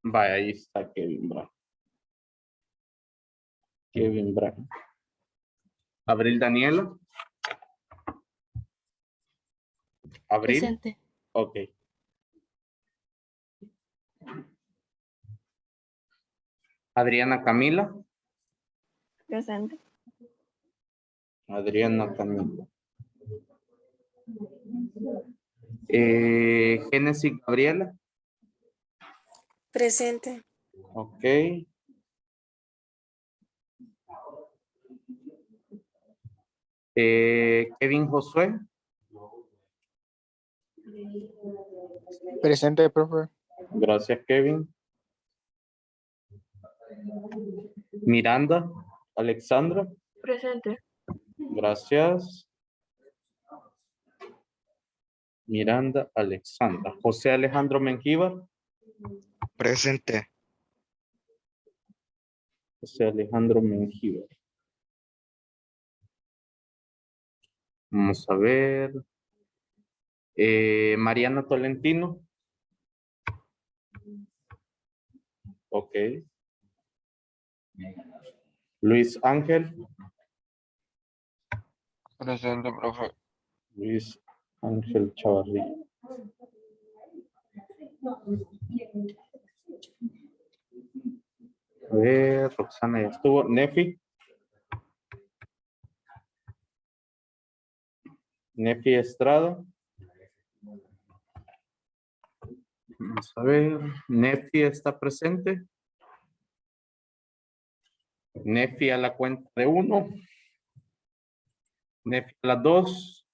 Vaya, ahí está Kevin Brown. Kevin Brown. Abril Daniela. Abril. Presente. Ok. Adriana Camila. Presente. Adriana Camila. Génesis Gabriela. Presente. Ok. Kevin Josué. Presente, profe. Gracias, Kevin. Miranda Alexandra. Presente. Gracias. Miranda Alexandra. José Alejandro Mengíbar. Presente. José Alejandro Mengíbar. Vamos a ver. Mariana Tolentino. Ok. Luis Ángel. Presente, profe. Luis Ángel Chavarría. A ver, Roxana ya estuvo. Nefi. Nefi Estrada. Vamos a ver. Nefi está presente. Nefi a la cuenta de 1. Nefi a las 2.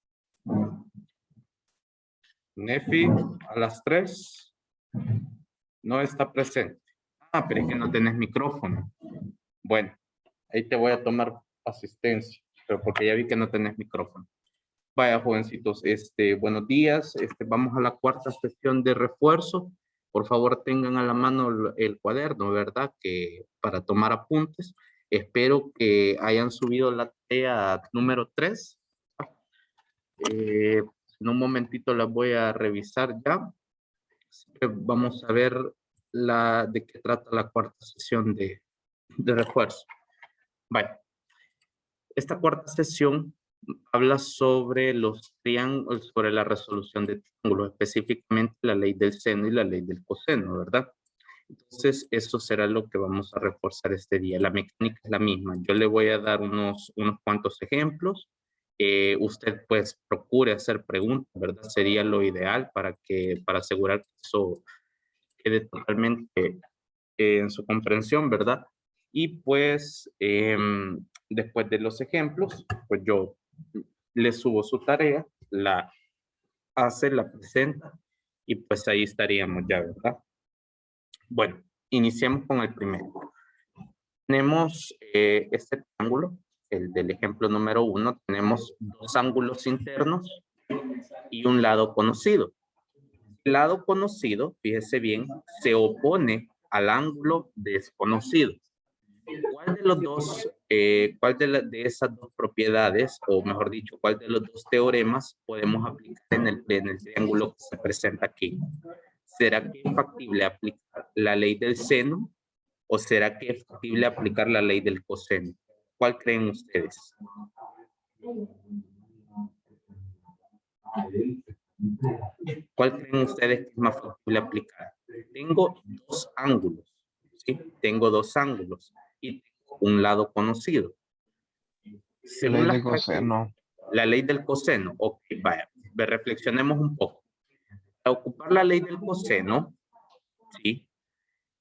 Nefi a las 3. No está presente. Ah, pero es que no tenés micrófono. Bueno, ahí te voy a tomar asistencia, pero porque ya vi que no tenés micrófono. Vaya, jovencitos, buenos días. Vamos a la cuarta sesión de refuerzo. Por favor, tengan a la mano el cuaderno, ¿verdad? Que para tomar apuntes. Espero que hayan subido la tarea número 3. En un momentito la voy a revisar ya. Vamos a ver de qué trata la cuarta sesión de refuerzo. Vaya. Esta cuarta sesión habla sobre los triángulos, sobre la resolución de triángulos, específicamente la ley del seno y la ley del coseno, ¿verdad? Entonces, eso será lo que vamos a reforzar este día. La mecánica es la misma. Yo le voy a dar unos cuantos ejemplos. Usted, pues, procure hacer preguntas, ¿verdad? Sería lo ideal para asegurar que eso quede totalmente en su comprensión, ¿verdad? Y pues, después de los ejemplos, pues yo le subo su tarea, la hace, la presenta, y pues ahí estaríamos ya, ¿verdad? Bueno, iniciemos con el primero. Tenemos este triángulo, el del ejemplo número 1, tenemos dos ángulos internos y un lado conocido. El lado conocido, fíjese bien, se opone al ángulo desconocido. ¿Cuál de los dos, de esas dos propiedades, o mejor dicho, cuál de los dos teoremas podemos aplicar en el triángulo que se presenta aquí? ¿Será que es factible aplicar la ley del seno o será que es factible aplicar la ley del coseno? ¿Cuál creen ustedes? ¿Cuál creen ustedes que es más factible aplicar? Tengo dos ángulos, ¿sí? Tengo dos ángulos y tengo un lado conocido. Según Ley del coseno. La ley del coseno. Ok, vaya, reflexionemos un poco. Para ocupar la ley del coseno, ¿sí?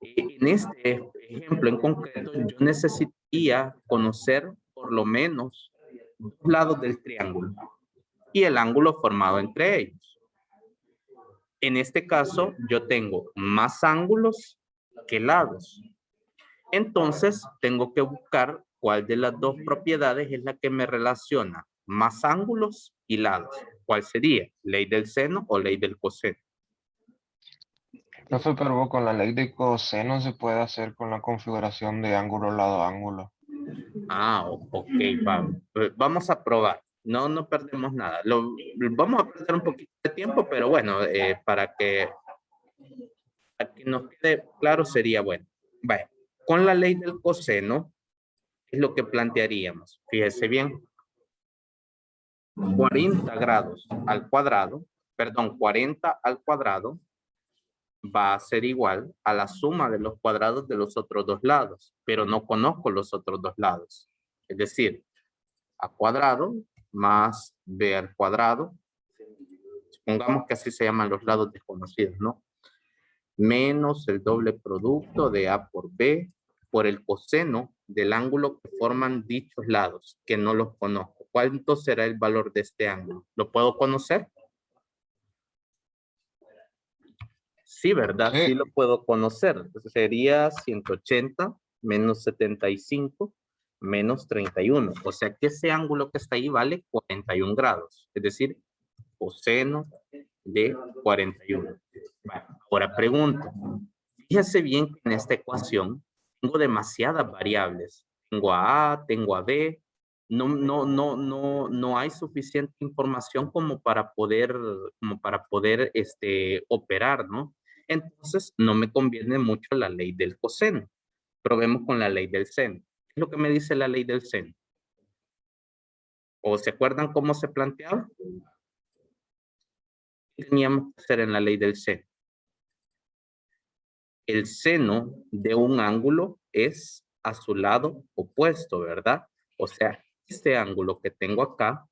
En este ejemplo en concreto, yo necesitaría conocer por lo menos dos lados del triángulo y el ángulo formado entre ellos. En este caso, yo tengo más ángulos que lados. Entonces, tengo que buscar cuál de las dos propiedades es la que me relaciona más ángulos y lados. ¿Cuál sería? ¿Ley del seno o ley del coseno? Profe, pero con la ley de coseno se puede hacer con la configuración de ángulo lado ángulo. Ah, ok, vamos a probar. No perdemos nada. Vamos a perder un poquito de tiempo, pero bueno, para que Para que nos quede claro sería bueno. Vaya, con la ley del coseno es lo que plantearíamos. Fíjese bien. 40 grados al cuadrado, perdón, 40 al cuadrado va a ser igual a la suma de los cuadrados de los otros dos lados, pero no conozco los otros dos lados. Es decir, a cuadrado más b al cuadrado. Supongamos que así se llaman los lados desconocidos, ¿no? Menos el doble producto de a por b por el coseno del ángulo que forman dichos lados, que no los conozco. ¿Cuánto será el valor de este ángulo? ¿Lo puedo conocer? Sí, ¿verdad? Sí, Sí. lo puedo conocer. Entonces sería 180 menos 75 menos 31. O sea que ese ángulo que está ahí vale 41 grados. Es decir, coseno de 41. Bueno, ahora pregunto. Fíjese bien que en esta ecuación tengo demasiadas variables. Tengo a A, tengo a B. No hay suficiente información como para poder operar, ¿no? Entonces, no me conviene mucho la ley del coseno. Probemos con la ley del seno. ¿Qué es lo que me dice la ley del seno? ¿O se acuerdan cómo se planteaba? ¿Qué teníamos que hacer en la ley del seno? El seno de un ángulo es a su lado opuesto, ¿verdad? O sea, este ángulo que tengo acá,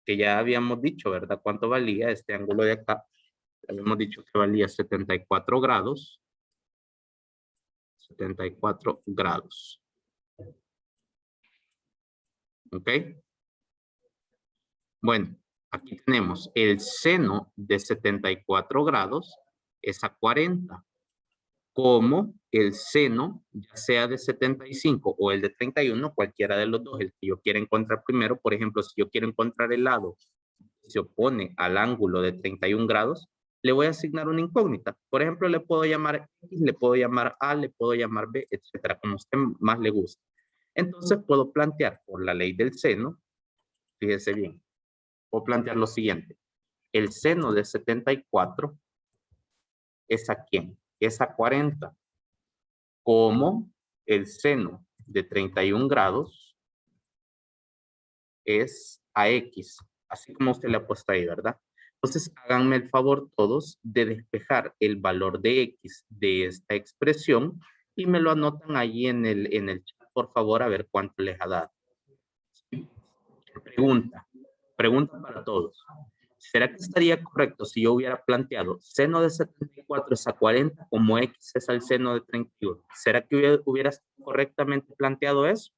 que ya habíamos dicho, ¿verdad? ¿Cuánto valía este ángulo de acá? Habíamos dicho que valía 74 grados. 74 grados. ¿Ok? Bueno, aquí tenemos el seno de 74 grados es a 40. Como el seno, ya sea de 75 o el de 31, cualquiera de los dos, el que yo quiera encontrar primero. Por ejemplo, si yo quiero encontrar el lado que se opone al ángulo de 31 grados, le voy a asignar una incógnita. Por ejemplo, le puedo llamar X, le puedo llamar A, le puedo llamar B, etcétera, como a usted más le guste. Entonces puedo plantear por la ley del seno, fíjese bien, puedo plantear lo siguiente. El seno de 74 es a quién? Es a 40. Como el seno de 31 grados es a X, así como usted le ha puesto ahí, ¿verdad? Entonces, háganme el favor todos de despejar el valor de X de esta expresión y me lo anotan ahí en el chat, por favor, a ver cuánto les ha dado. Pregunta para todos. ¿Será que estaría correcto si yo hubiera planteado seno de 74 es a 40 como X es al seno de 31? ¿Será que hubiera correctamente planteado eso?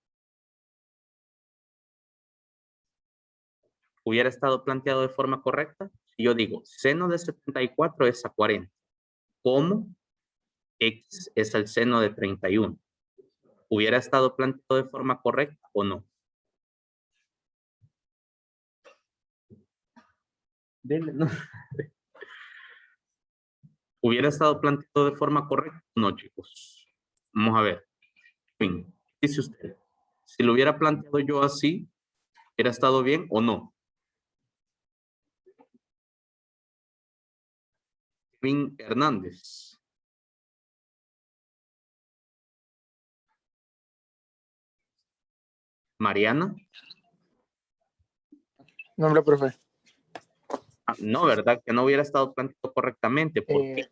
¿Hubiera estado planteado de forma correcta? Si yo digo seno de 74 es a 40, ¿cómo X es el seno de 31? ¿Hubiera estado planteado de forma correcta o no? No. ¿Hubiera estado planteado de forma correcta o no, chicos? Vamos a ver. Bien, ¿qué dice usted? Si lo hubiera planteado yo así, ¿hubiera estado bien o no? Kevin Hernández. Mariana. No, hombre, profe. No, ¿verdad? Que no hubiera estado planteado correctamente. ¿Por qué?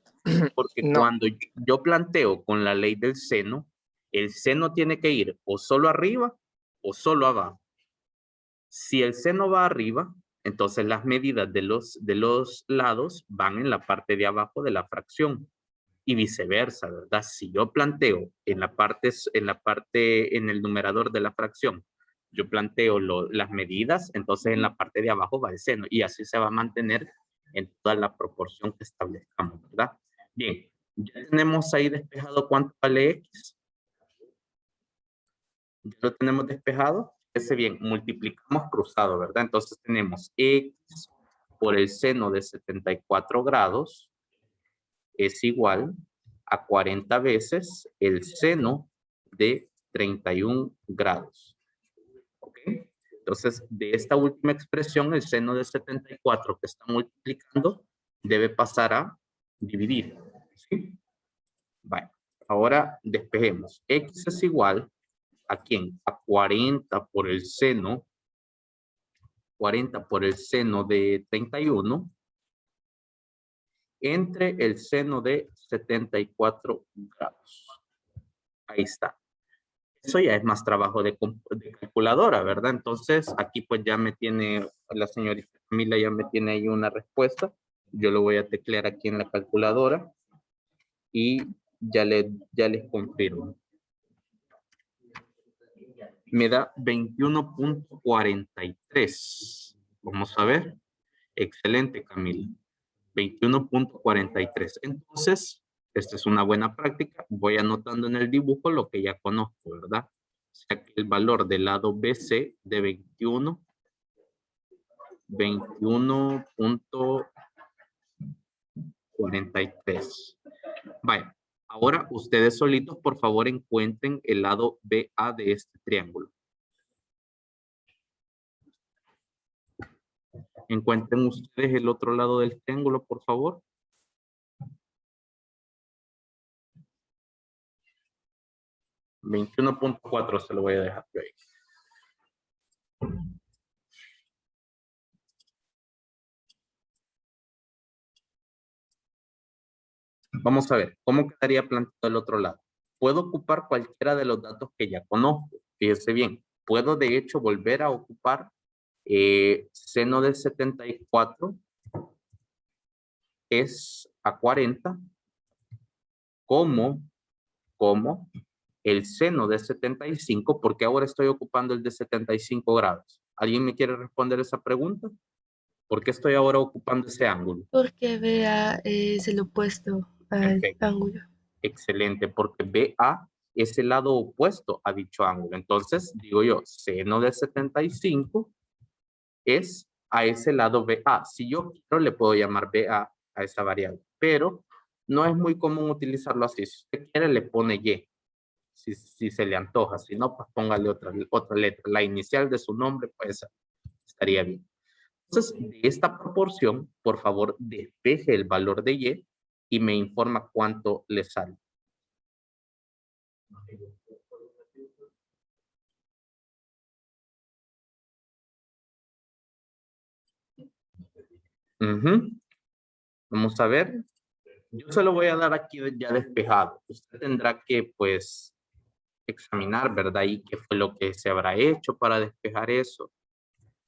Porque No. cuando yo planteo con la ley del seno, el seno tiene que ir o solo arriba o solo abajo. Si el seno va arriba, entonces las medidas de los lados van en la parte de abajo de la fracción y viceversa, ¿verdad? Si yo planteo en el numerador de la fracción, yo planteo las medidas, entonces en la parte de abajo va el seno y así se va a mantener en toda la proporción que establezcamos, ¿verdad? Bien, ya tenemos ahí despejado cuánto vale X. Ya lo tenemos despejado. Fíjese bien, multiplicamos cruzado, ¿verdad? Entonces tenemos X por el seno de 74 grados es igual a 40 veces el seno de 31 grados. ¿Ok? Entonces, de esta última expresión, el seno de 74 que está multiplicando debe pasar a dividir. ¿Sí? Vale. Ahora despejemos. X es igual ¿a quién? A 40 por el seno. 40 por el seno de 31 entre el seno de 74 grados. Ahí está. Eso ya es más trabajo de calculadora, ¿verdad? Entonces, aquí pues ya me tiene, la señorita Camila ya me tiene ahí una respuesta. Yo lo voy a teclear aquí en la calculadora y ya les confirmo. Me da 21.43. Vamos a ver. Excelente, Camila. 21.43. Entonces, esta es una buena práctica. Voy anotando en el dibujo lo que ya conozco, ¿verdad? O sea que el valor del lado BC de 21.43. Vaya, ahora ustedes solitos, por favor, encuentren el lado BA de este triángulo. Encuentren ustedes el otro lado del triángulo, por favor. $21.4 se lo voy a dejar yo ahí. Vamos a ver, ¿cómo quedaría planteado el otro lado? Puedo ocupar cualquiera de los datos que ya conozco. Fíjense bien, puedo de hecho volver a ocupar seno de 74 es a 40 como el seno de 75, porque ahora estoy ocupando el de 75 grados. ¿Alguien me quiere responder esa pregunta? ¿Por qué estoy ahora ocupando ese ángulo? Porque vea es el opuesto al Perfecto. ángulo. Excelente, porque BA es el lado opuesto a dicho ángulo. Entonces, digo yo, seno de 75 es a ese lado BA. Si yo quiero, le puedo llamar BA a esa variable, pero no es muy común utilizarlo así. Si usted quiere, le pone Y, si se le antoja. Si no, pues póngale otra letra. La inicial de su nombre, pues estaría bien. Entonces, de esta proporción, por favor, despeje el valor de Y y me informa cuánto le sale. Vamos a ver. Yo se lo voy a dar aquí ya despejado. Usted tendrá que, pues, examinar, ¿verdad? Y qué fue lo que se habrá hecho para despejar eso.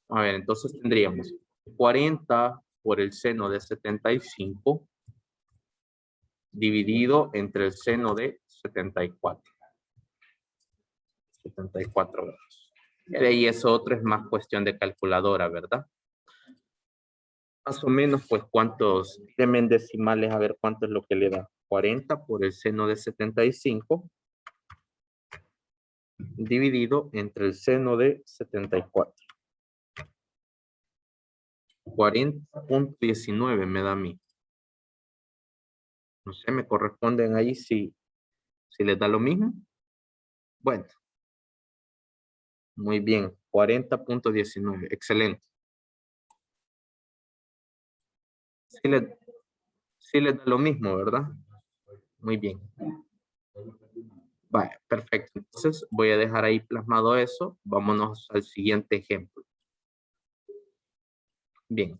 A ver, entonces tendríamos 40 por el seno de 75 dividido entre el seno de 74. 74 grados. Y de ahí eso otro es más cuestión de calculadora, ¿verdad? Más o menos, pues, ¿cuántos? Díganme en decimales, a ver cuánto es lo que le da. 40 por el seno de 75 dividido entre el seno de 74. 40.19 me da a mí. No sé, me corresponden ahí si les da lo mismo. Bueno. Muy bien, 40.19. Excelente. Sí les da lo mismo, ¿verdad? Muy bien. Vale, perfecto. Entonces voy a dejar ahí plasmado eso. Vámonos al siguiente ejemplo. Bien.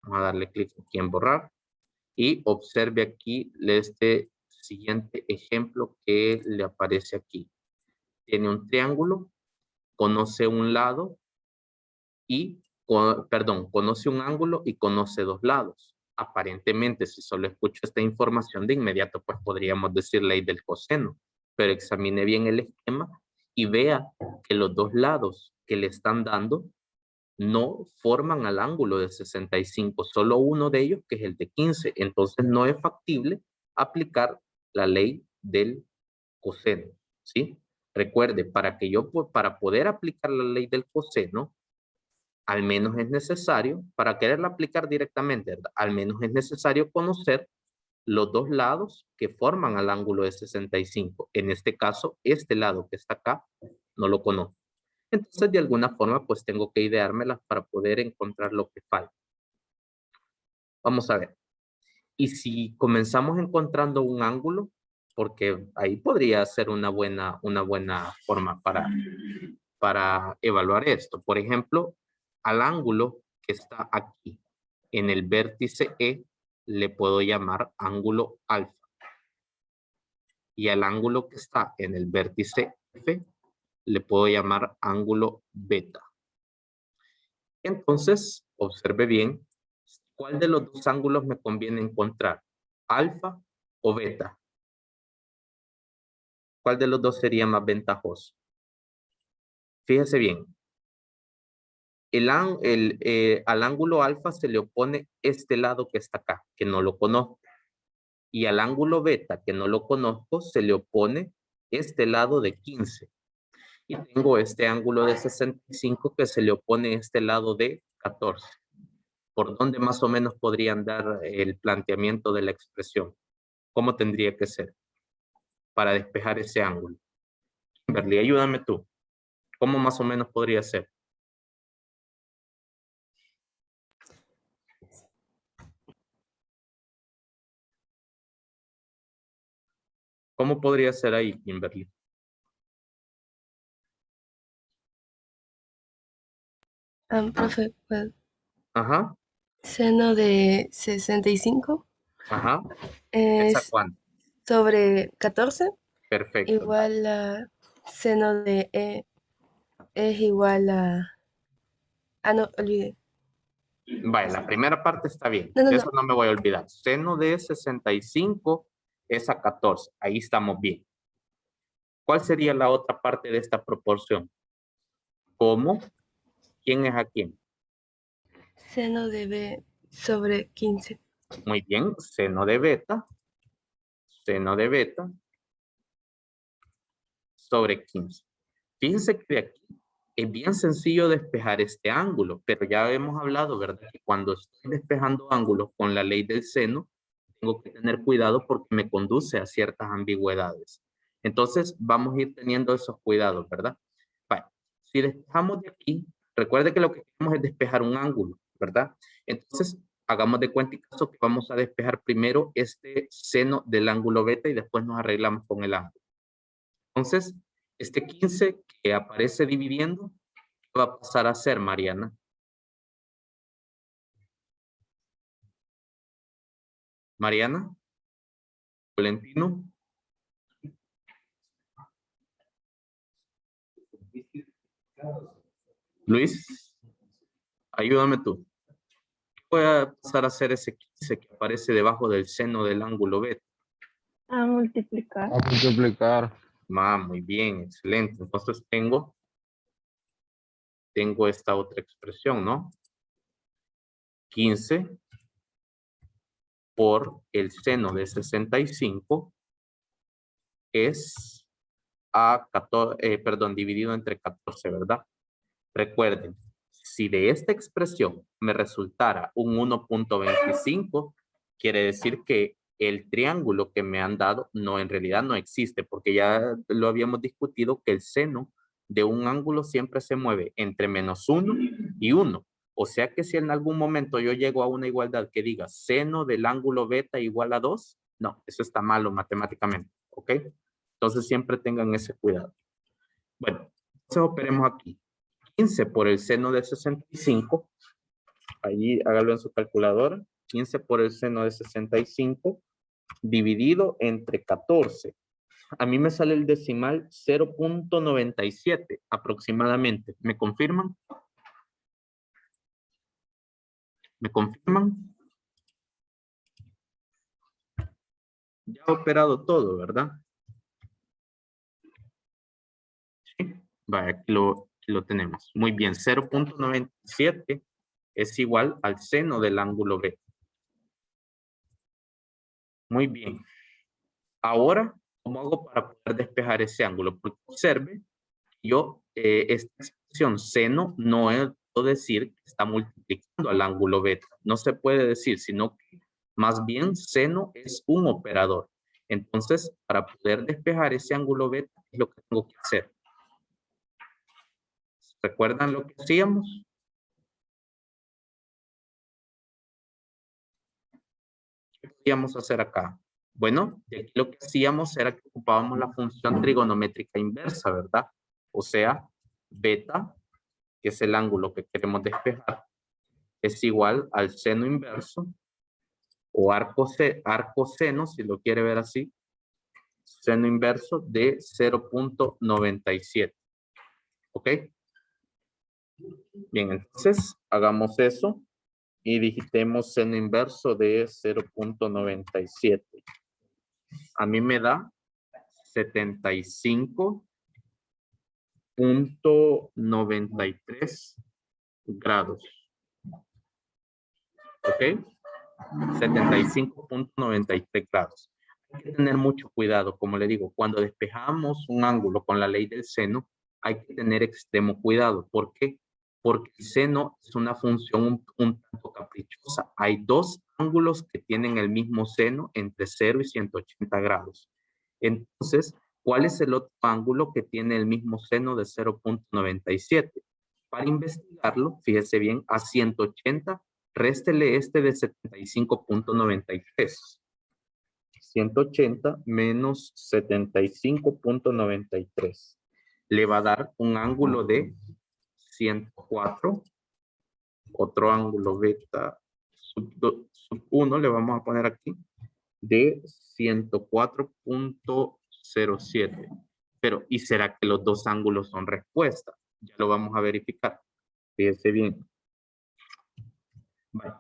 Vamos a darle clic aquí en borrar. Y observe aquí este siguiente ejemplo que le aparece aquí. Tiene un triángulo, conoce un lado y, conoce un ángulo y conoce dos lados. Aparentemente, si solo escucho esta información de inmediato, pues podríamos decir ley del coseno, pero examine bien el esquema y vea que los dos lados que le están dando no forman al ángulo de 65, solo uno de ellos que es el de 15, entonces no es factible aplicar la ley del coseno, ¿sí? Recuerde, para poder aplicar la ley del coseno, al menos es necesario, para quererla aplicar directamente, ¿verdad? Al menos es necesario conocer los dos lados que forman al ángulo de 65. En este caso, este lado que está acá, no lo conozco. Entonces, de alguna forma, pues tengo que ideármelas para poder encontrar lo que falta. Vamos a ver. Y si comenzamos encontrando un ángulo, porque ahí podría ser una buena forma para evaluar esto. Por ejemplo, al ángulo que está aquí en el vértice E le puedo llamar ángulo alfa. Y al ángulo que está en el vértice F le puedo llamar ángulo beta. Entonces, observe bien, ¿cuál de los dos ángulos me conviene encontrar? ¿Alfa o beta? ¿Cuál de los dos sería más ventajoso? Fíjese bien. Al ángulo alfa se le opone este lado que está acá, que no lo conozco. Y al ángulo beta, que no lo conozco, se le opone este lado de 15. Y tengo este ángulo de 65 que se le opone este lado de 14. ¿Por dónde más o menos podrían dar el planteamiento de la expresión? ¿Cómo tendría que ser para despejar ese ángulo? Kimberly, ayúdame tú. ¿Cómo más o menos podría ser? ¿Cómo podría ser ahí, Kimberly? Profe, pues, Ajá, seno de 65 ajá. ¿Esa es cuánto? sobre 14 Perfecto. igual a seno de E es igual a... Ah, no, olvidé. Vale, la primera parte está bien. No, no, De no. eso no me voy a olvidar. Seno de 65 es a 14. Ahí estamos bien. ¿Cuál sería la otra parte de esta proporción? ¿Cómo? ¿Quién es a quién? Seno de B sobre 15. Muy bien. Seno de beta sobre 15. Fíjense que de aquí es bien sencillo despejar este ángulo, pero ya hemos hablado, ¿verdad? Que cuando estoy despejando ángulos con la ley del seno, tengo que tener cuidado porque me conduce a ciertas ambigüedades. Entonces, vamos a ir teniendo esos cuidados, ¿verdad? Vale. Si despejamos de aquí, recuerde que lo que queremos es despejar un ángulo, ¿verdad? Entonces, hagamos de cuenta y caso que vamos a despejar primero este seno del ángulo beta y después nos arreglamos con el ángulo. Entonces, este 15 que aparece dividiendo, ¿qué va a pasar a ser, Mariana? Mariana, Valentino. Luis, ayúdame tú. ¿Qué voy a pasar a hacer ese 15 que aparece debajo del seno del ángulo beta? A multiplicar. A multiplicar. Muy bien, excelente. Entonces tengo esta otra expresión, ¿no? 15 por el seno de 65 es a 14, dividido entre 14, ¿verdad? Recuerden, si de esta expresión me resultara un 1.25, quiere decir que el triángulo que me han dado en realidad no existe, porque ya lo habíamos discutido que el seno de un ángulo siempre se mueve entre -1 y 1. O sea que si en algún momento yo llego a una igualdad que diga seno del ángulo beta igual a 2, no, eso está malo matemáticamente, ¿ok? Entonces siempre tengan ese cuidado. Bueno, entonces operemos aquí. 15 por el seno de 65, allí hágalo en su calculadora, 15 por el seno de 65 dividido entre 14. A mí me sale el decimal 0.97 aproximadamente. ¿Me confirman? ¿Me confirman? Ya ha operado todo, ¿verdad? Sí. Vaya, aquí lo tenemos. Muy bien, 0.97 es igual al seno del ángulo B. Muy bien. Ahora, ¿cómo hago para poder despejar ese ángulo? Porque observe, esta expresión seno no puedo decir que está multiplicando al ángulo beta. No se puede decir, sino que más bien seno es un operador. Entonces, para poder despejar ese ángulo beta, es lo que tengo que hacer. ¿Recuerdan lo que hacíamos? ¿Qué podíamos hacer acá? Bueno, de aquí lo que hacíamos era que ocupábamos la función trigonométrica inversa, ¿verdad? O sea, beta, que es el ángulo que queremos despejar, es igual al seno inverso o arco seno, si lo quiere ver así, seno inverso de 0.97. ¿Ok? Bien, entonces hagamos eso y digitemos seno inverso de 0.97. A mí me da 75.93 grados. ¿Ok? 75.93 grados. Hay que tener mucho cuidado, como le digo, cuando despejamos un ángulo con la ley del seno, hay que tener extremo cuidado. ¿Por qué? Porque el seno es una función un tanto caprichosa. Hay dos ángulos que tienen el mismo seno entre 0 y 180 grados. Entonces, ¿cuál es el otro ángulo que tiene el mismo seno de 0.97? Para investigarlo, fíjese bien, a 180, réstele este de 75.93. 180 menos 75.93. Le va a dar un ángulo de 104. Otro ángulo beta sub 1 le vamos a poner aquí de 104.07. Pero, ¿y será que los dos ángulos son respuesta? Ya lo vamos a verificar. Fíjese bien. Vale.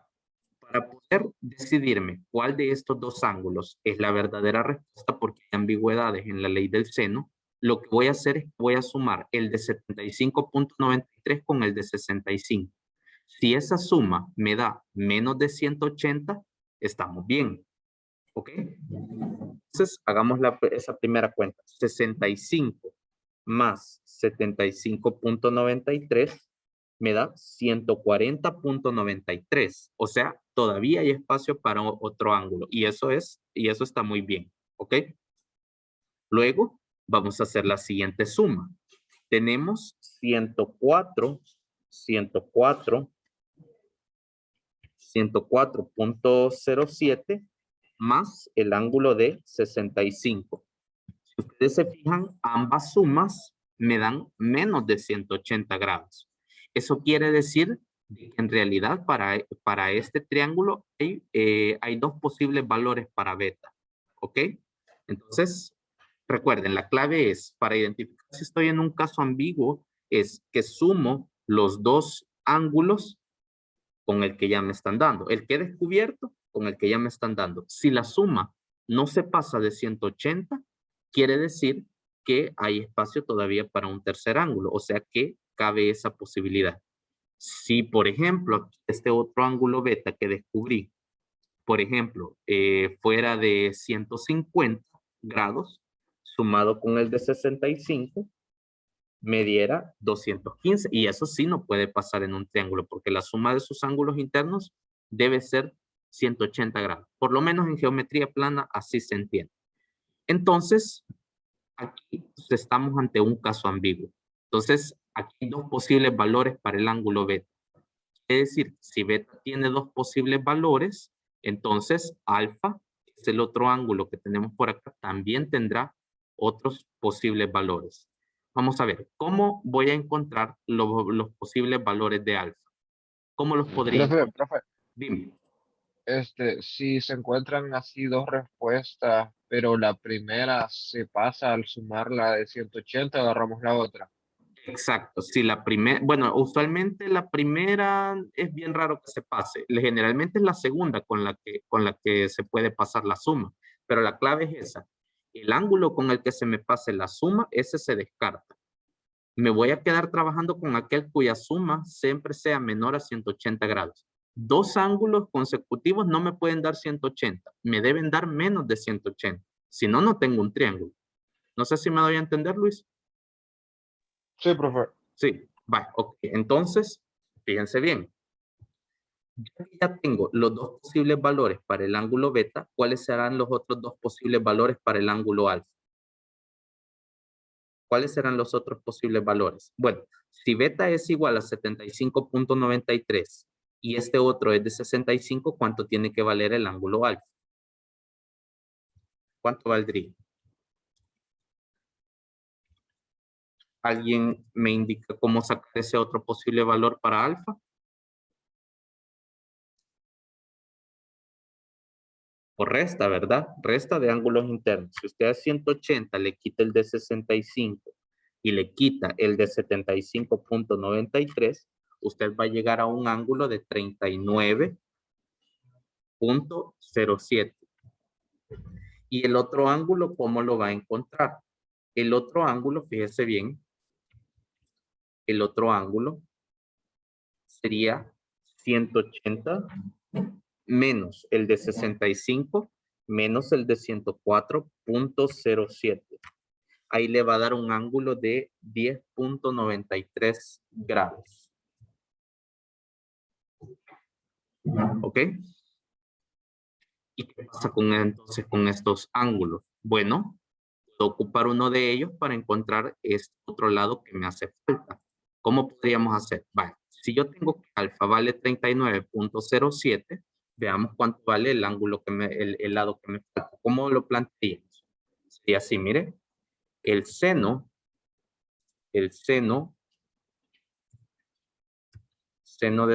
Para poder decidirme cuál de estos dos ángulos es la verdadera respuesta, porque hay ambigüedades en la ley del seno, lo que voy a hacer es que voy a sumar el de 75.93 con el de 65. Si esa suma me da menos de 180, estamos bien. ¿Ok? Entonces, hagamos esa primera cuenta. 65 más 75.93 me da 140.93. O sea, todavía hay espacio para otro ángulo. Y eso está muy bien. ¿Ok? Luego, vamos a hacer la siguiente suma. Tenemos 104.07 más el ángulo de 65. Si ustedes se fijan, ambas sumas me dan menos de 180 grados. Eso quiere decir que en realidad para este triángulo hay dos posibles valores para beta. ¿Ok? Entonces, recuerden, la clave es, para identificar si estoy en un caso ambiguo, es que sumo los dos ángulos con el que ya me están dando. El que he descubierto con el que ya me están dando. Si la suma no se pasa de 180, quiere decir que hay espacio todavía para un tercer ángulo, o sea que cabe esa posibilidad. Si, por ejemplo, este otro ángulo beta que descubrí, por ejemplo, fuera de 150 grados, sumado con el de 65, me diera 215, y eso sí no puede pasar en un triángulo, porque la suma de sus ángulos internos debe ser 180 grados. Por lo menos en geometría plana así se entiende. Entonces, aquí estamos ante un caso ambiguo. Entonces, aquí hay dos posibles valores para el ángulo beta. Es decir, si beta tiene dos posibles valores, entonces alfa, que es el otro ángulo que tenemos por acá, también tendrá otros posibles valores. Vamos a ver, ¿cómo voy a encontrar los posibles valores de alfa? ¿Cómo los podría encontrar? Profe, Dime. si se encuentran así dos respuestas, pero la primera se pasa al sumarla de 180, agarramos la otra. Exacto, si la primera, bueno, usualmente la primera es bien raro que se pase. Generalmente es la segunda con la que se puede pasar la suma, pero la clave es esa. El ángulo con el que se me pase la suma, ese se descarta. Me voy a quedar trabajando con aquel cuya suma siempre sea menor a 180 grados. Dos ángulos consecutivos no me pueden dar 180, me deben dar menos de 180. Si no, no tengo un triángulo. No sé si me doy a entender, Luis. Sí, profe. Sí, va, ok. Entonces, fíjense bien. Ya tengo los dos posibles valores para el ángulo beta. ¿Cuáles serán los otros dos posibles valores para el ángulo alfa? ¿Cuáles serán los otros posibles valores? Bueno, si beta es igual a 75.93 y este otro es de 65, ¿cuánto tiene que valer el ángulo alfa? ¿Cuánto valdría? ¿Alguien me indica cómo sacar ese otro posible valor para alfa? O resta, ¿verdad? Resta de ángulos internos. Si usted a 180 le quita el de 65 y le quita el de 75.93, usted va a llegar a un ángulo de 39.07. Y el otro ángulo, ¿cómo lo va a encontrar? El otro ángulo, fíjese bien, el otro ángulo sería 180 menos el de 65 menos el de 104.07. Ahí le va a dar un ángulo de 10.93 grados. ¿Ok? ¿Y qué pasa entonces con estos ángulos? Bueno, puedo ocupar uno de ellos para encontrar este otro lado que me hace falta. ¿Cómo podríamos hacer? Vale, si yo tengo que alfa vale 39.07, veamos cuánto vale el ángulo que el lado que me falta. ¿Cómo lo planteamos? Sería así, mire, el seno de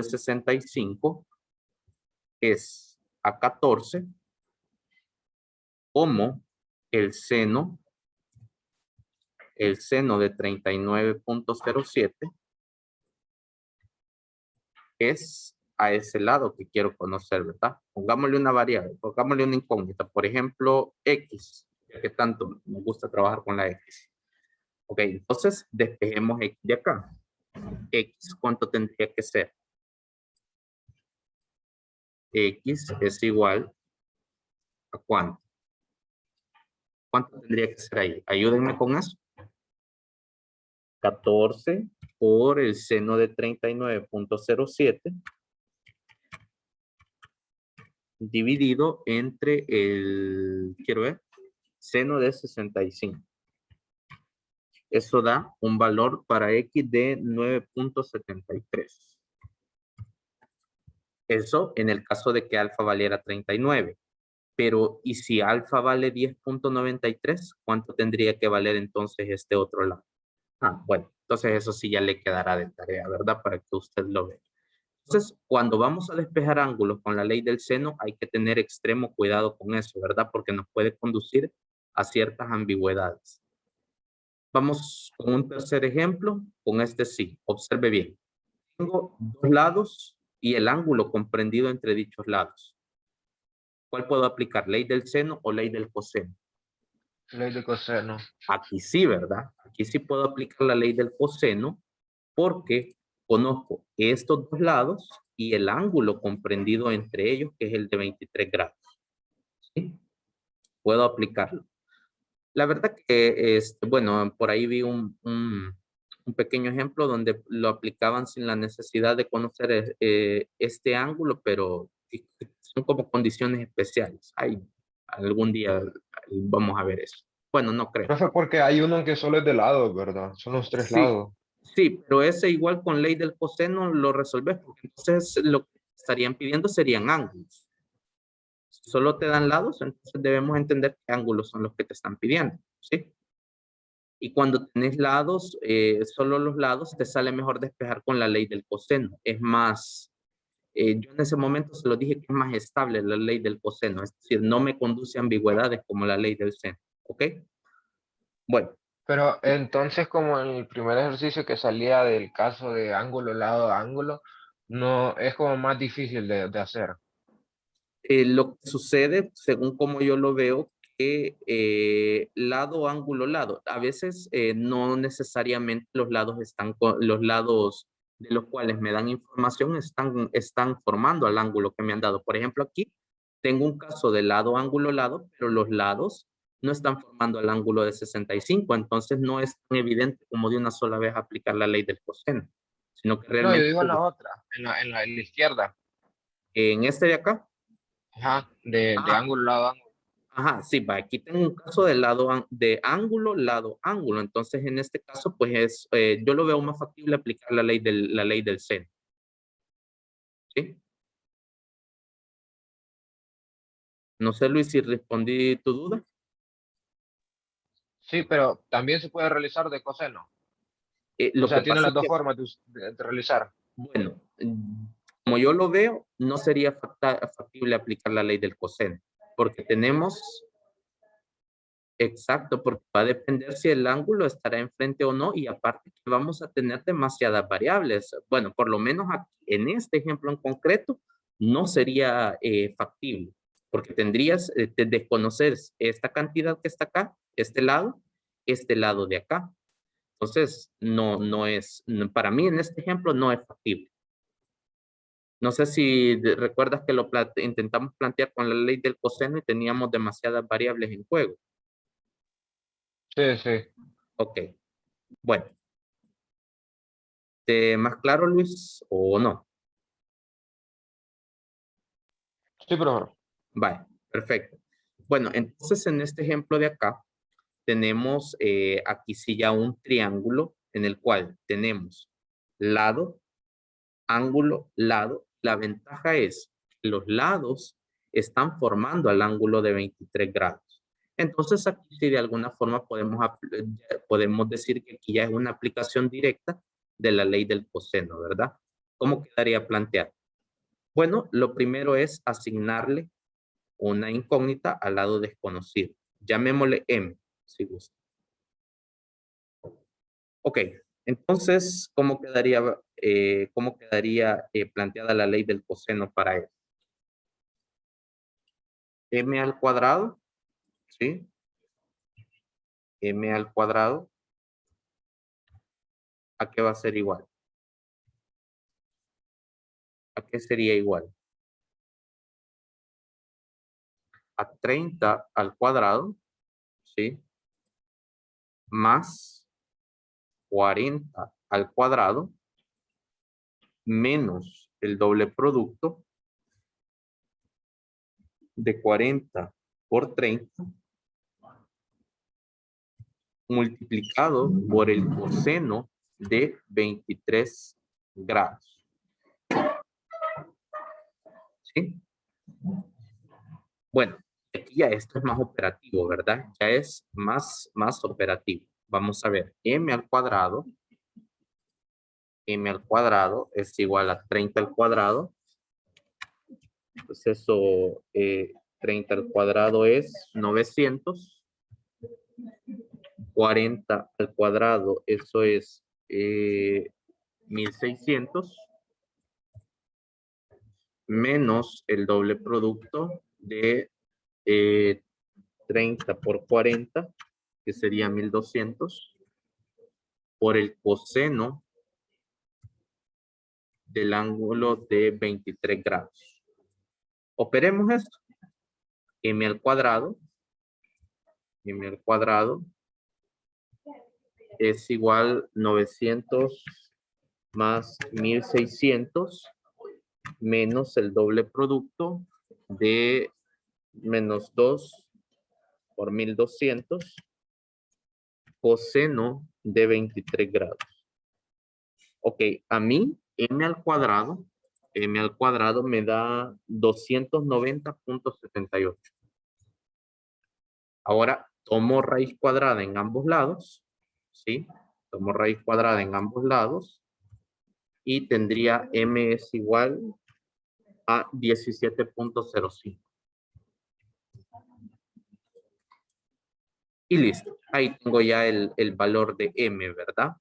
65 es a 14, como el seno de 39.07 es a ese lado que quiero conocer, ¿verdad? Pongámosle una variable, pongámosle una incógnita, por ejemplo, X, ya que tanto me gusta trabajar con la X. Ok, entonces despejemos X de acá. X, ¿cuánto tendría que ser? X es igual a ¿cuánto? ¿Cuánto tendría que ser ahí? Ayúdenme con eso. 14 por el seno de 39.07 dividido entre el, quiero ver, seno de 65. Eso da un valor para X de 9.73. Eso en el caso de que alfa valiera 39. Pero, ¿y si alfa vale 10.93? ¿Cuánto tendría que valer entonces este otro lado? Ah, bueno, entonces eso sí ya le quedará de tarea, ¿verdad? Para que usted lo vea. Entonces, cuando vamos a despejar ángulos con la ley del seno, hay que tener extremo cuidado con eso, ¿verdad? Porque nos puede conducir a ciertas ambigüedades. Vamos con un tercer ejemplo. Con este sí, observe bien. Tengo dos lados y el ángulo comprendido entre dichos lados. ¿Cuál puedo aplicar? ¿Ley del seno o ley del coseno? Ley de coseno. Aquí sí, ¿verdad? Aquí sí puedo aplicar la ley del coseno porque conozco estos dos lados y el ángulo comprendido entre ellos, que es el de 23 grados. ¿Sí? Puedo aplicarlo. La verdad que, bueno, por ahí vi un pequeño ejemplo donde lo aplicaban sin la necesidad de conocer este ángulo, pero son como condiciones especiales. Hay, algún día vamos a ver eso. Bueno, no creo. Profe, porque hay uno que solo es de lado, ¿verdad? Son los tres Sí, lados. sí, pero ese igual con ley del coseno lo resolves, porque entonces lo que estarían pidiendo serían ángulos. Si solo te dan lados, entonces debemos entender qué ángulos son los que te están pidiendo, ¿sí? Y cuando tenés lados, solo los lados, te sale mejor despejar con la ley del coseno. Es más, yo en ese momento se lo dije que es más estable la ley del coseno, es decir, no me conduce a ambigüedades como la ley del seno, ¿ok? Bueno, Pero entonces, como en el primer ejercicio que salía del caso de ángulo, lado, ángulo, no es como más difícil de hacer. lo que sucede, según como yo lo veo, que lado, ángulo, lado. A veces no necesariamente los lados los lados de los cuales me dan información están formando al ángulo que me han dado. Por ejemplo, aquí tengo un caso de lado, ángulo, lado, pero los lados no están formando el ángulo de 65, entonces no es tan evidente como de una sola vez aplicar la ley del coseno, sino que No, yo realmente digo en la otra, en la izquierda. en este de acá. Ajá, de Ah, ángulo, lado, ángulo. ajá, sí, va, aquí tengo un caso de de ángulo, lado, ángulo. Entonces, en este caso, pues yo lo veo más factible aplicar la ley del seno. ¿Sí? No sé, Luis, si respondí tu duda. Sí, pero también se puede realizar de coseno. Lo O sea, que tiene pasa las es dos que, formas de realizar. bueno, como yo lo veo, no sería factible aplicar la ley del coseno, porque tenemos, exacto, porque va a depender si el ángulo estará enfrente o no, y aparte que vamos a tener demasiadas variables. Bueno, por lo menos aquí, en este ejemplo en concreto, no sería factible, porque tendrías de desconocer esta cantidad que está acá, este lado de acá. Entonces, para mí en este ejemplo no es factible. No sé si recuerdas que lo intentamos plantear con la ley del coseno y teníamos demasiadas variables en juego. Sí, sí. Ok, bueno. ¿Más claro, Luis, o no? Sí, profesor. Vale, perfecto. Bueno, entonces en este ejemplo de acá, tenemos aquí sí ya un triángulo en el cual tenemos lado, ángulo, lado. La ventaja es que los lados están formando el ángulo de 23 grados. Entonces aquí sí de alguna forma podemos decir que aquí ya es una aplicación directa de la ley del coseno, ¿verdad? ¿Cómo quedaría planteado? Bueno, lo primero es asignarle una incógnita al lado desconocido. Llamémosle M, si gusta. Ok, entonces, cómo quedaría planteada la ley del coseno para él? M al cuadrado, ¿sí? M al cuadrado, ¿a qué va a ser igual? ¿A qué sería igual? A 30 al cuadrado, ¿sí? Más 40 al cuadrado, menos el doble producto de 40 por 30 multiplicado por el coseno de 23 grados. ¿Sí? Bueno, aquí ya esto es más operativo, ¿verdad? Ya es más operativo. Vamos a ver, m al cuadrado es igual a 30 al cuadrado. Pues eso, 30 al cuadrado es 900. 40 al cuadrado, eso es 1600. Menos el doble producto de 30 por 40, que sería 1200, por el coseno del ángulo de 23 grados. Operemos esto. M al cuadrado es igual 900 más 1600 menos el doble producto de menos 2 por 1200 coseno de 23 grados. Ok, a mí m al cuadrado me da 290.78. Ahora tomo raíz cuadrada en ambos lados, ¿sí? Tomo raíz cuadrada en ambos lados y tendría m es igual a 17.05. Y listo. Ahí tengo ya el valor de m, ¿verdad?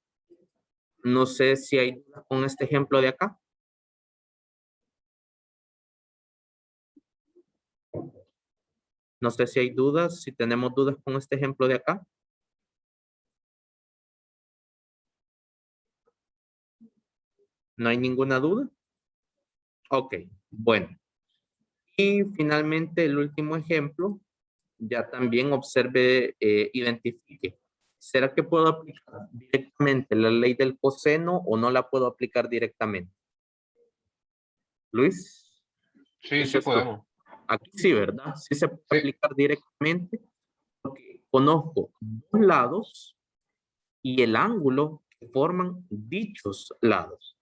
No sé si hay dudas con este ejemplo de acá. No sé si hay dudas, si tenemos dudas con este ejemplo de acá. ¿No hay ninguna duda? Ok, bueno. Y finalmente el último ejemplo, ya también observe, identifique. ¿Será que puedo aplicar directamente la ley del coseno o no la puedo aplicar directamente? Luis, ¿qué Sí, es sí esto? podemos. Aquí sí, ¿verdad? Sí se puede Sí, aplicar directamente porque conozco dos lados y el ángulo que forman dichos lados.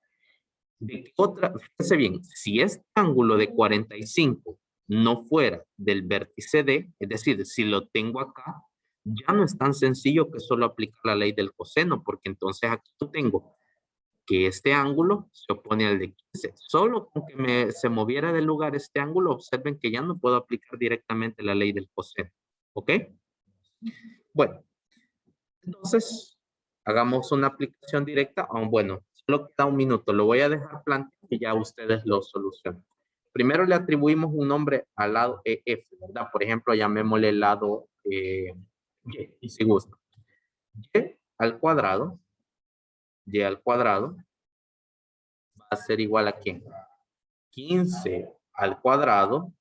De otra, fíjese bien, si este ángulo de 45 no fuera del vértice D, es decir, si lo tengo acá, ya no es tan sencillo que solo aplicar la ley del coseno, porque entonces aquí yo tengo que este ángulo se opone al de 15. Solo con que se moviera del lugar este ángulo, observen que ya no puedo aplicar directamente la ley del coseno. ¿Ok? Bueno, entonces hagamos una aplicación directa. Bueno, solo queda un minuto. Lo voy a dejar planteado y ya ustedes lo solucionan. Primero le atribuimos un nombre al lado EF, ¿verdad? Por ejemplo, llamémosle el lado Y, si gusta. Y al cuadrado va a ser igual a ¿quién? 15 al cuadrado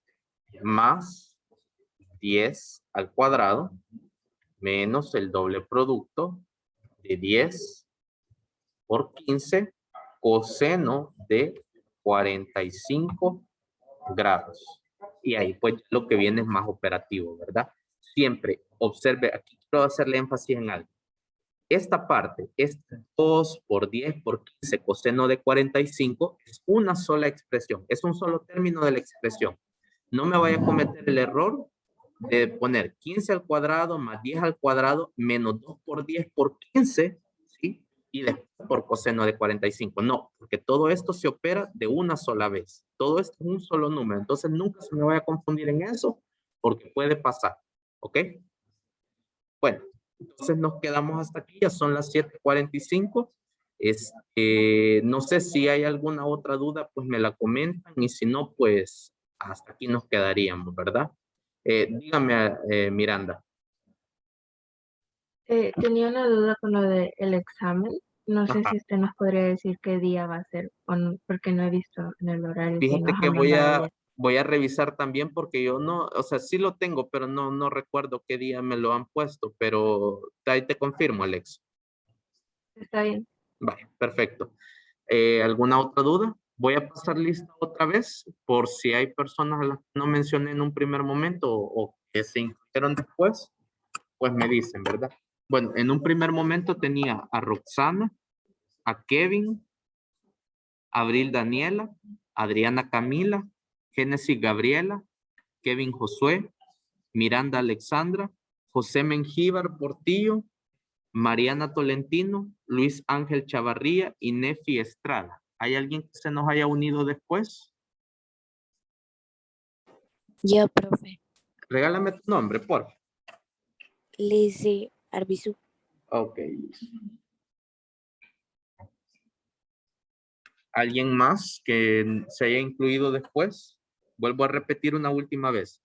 más 10 al cuadrado menos el doble producto de 10 por 15 coseno de 45 grados. Y ahí pues lo que viene es más operativo, ¿verdad? Siempre observe, aquí quiero hacerle énfasis en algo. Esta parte, este 2 por 10 por 15 coseno de 45 es una sola expresión, es un solo término de la expresión. No me vaya a cometer el error de poner 15 al cuadrado más 10 al cuadrado menos 2 por 10 por 15, ¿sí? Y después por coseno de 45. No, porque todo esto se opera de una sola vez. Todo esto es un solo número. Entonces nunca se me vaya a confundir en eso, porque puede pasar. ¿Ok? Bueno, entonces nos quedamos hasta aquí. Ya son las 7:45. No sé si hay alguna otra duda, pues me la comentan. Y si no, pues hasta aquí nos quedaríamos, ¿verdad? Dígame, Miranda. Tenía una duda con lo del examen. No sé Ajá. si usted nos podría decir qué día va a ser, porque no he visto en el horario si Fíjate nos que han mandado ya. voy a revisar también porque yo no, o sea, sí lo tengo, pero no recuerdo qué día me lo han puesto, pero ahí te confirmo, Alex. Está bien. Vale, perfecto. ¿Alguna otra duda? Voy a pasar lista otra vez por si hay personas a las que no mencioné en un primer momento o que se incluyeron después, pues me dicen, ¿verdad? Bueno, en un primer momento tenía a Roxana, a Kevin, Abril Daniela, Adriana Camila, Génesis Gabriela, Kevin Josué, Miranda Alexandra, José Mengíbar Portillo, Mariana Tolentino, Luis Ángel Chavarría y Nefi Estrada. ¿Hay alguien que se nos haya unido después? Yo, profe. Regálame tu nombre, por favor. Lizzy Arbizu. Ok. ¿Alguien más que se haya incluido después? Vuelvo a repetir una última vez.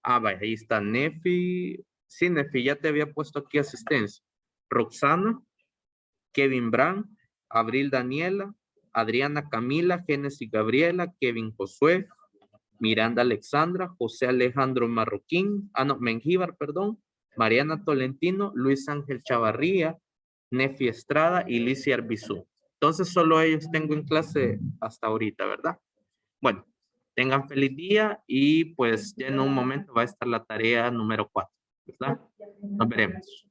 Ah, vaya, ahí está Nefi. Sí, Nefi, ya te había puesto aquí asistencia. Roxana, Kevin Brand, Abril Daniela, Adriana Camila, Génesis Gabriela, Kevin Josué, Miranda Alexandra, José Alejandro Marroquín, Mengíbar, perdón, Mariana Tolentino, Luis Ángel Chavarría, Nefi Estrada y Lizzy Arbizú. Entonces solo ellos tengo en clase hasta ahorita, ¿verdad? Bueno, tengan feliz día y pues ya en un momento va a estar la tarea número 4, ¿verdad? Nos veremos.